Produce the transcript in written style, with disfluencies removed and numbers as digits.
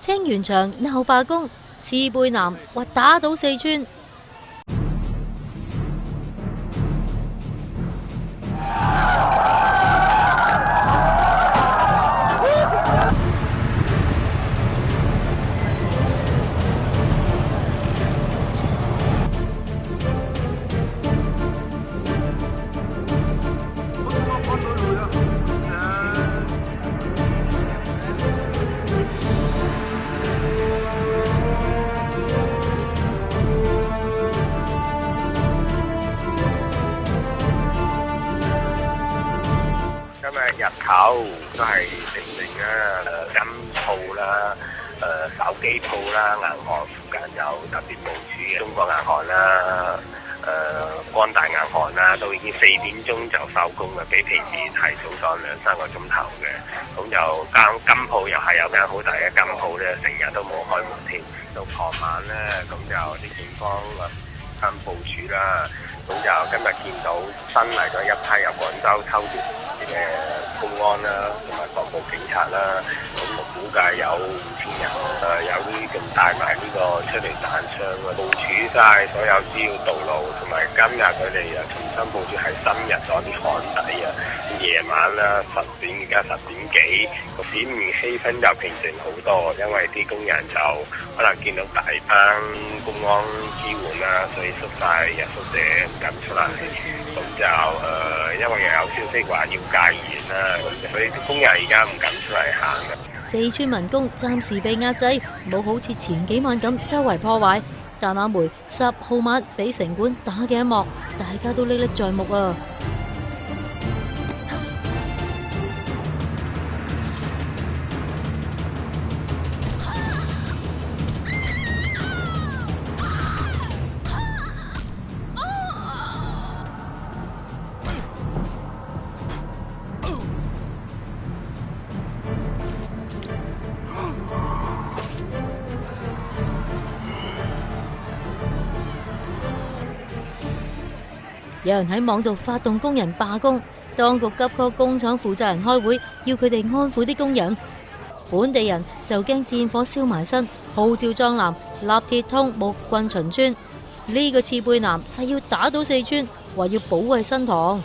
清源場鬧罷工，刺背男話打倒四川。今日日頭都係零零啦，金鋪啦，手機鋪啦，銀行附近有特別部署嘅中國銀行啦，光大銀行啦，都已經4點鐘就收工啦，比平時提早咗2-3個鐘頭嘅。咁就金鋪又係有間好大嘅金鋪咧，成日都冇開門添。到傍晚咧，咁就啲警方跟部署啦。咁就今日見到新嚟咗一批由廣州偷渡嘅公安啦，同埋防暴警察啦，咁我估計有5000人，有啲仲帶埋呢個出嚟彈槍嘅，部署晒所有主要道路，同埋今日佢哋又重新部署係深入咗啲巷底啊，夜晚啦而家10點幾，個市面氣氛就平靜好多，因為啲工人就可能見到大班公安支援啦，所以縮晒入宿舍唔敢出嚟，咁就因為又有消息話要戒嚴啦，所以啲工人而家唔敢出嚟行嘅。四川民工暫時被壓制，冇好似前幾晚咁周圍破壞，但阿梅10號晚俾城管打嘅一幕，大家都歷歷在目啊！有人喺網度發動工人罷工，當局急 call 工廠負責人開會，要佢哋安撫啲工人。本地人就驚戰火燒埋身，號召壯男立鐵通木棍巡村。呢個刺背男誓要打倒四川，話要保衛新塘。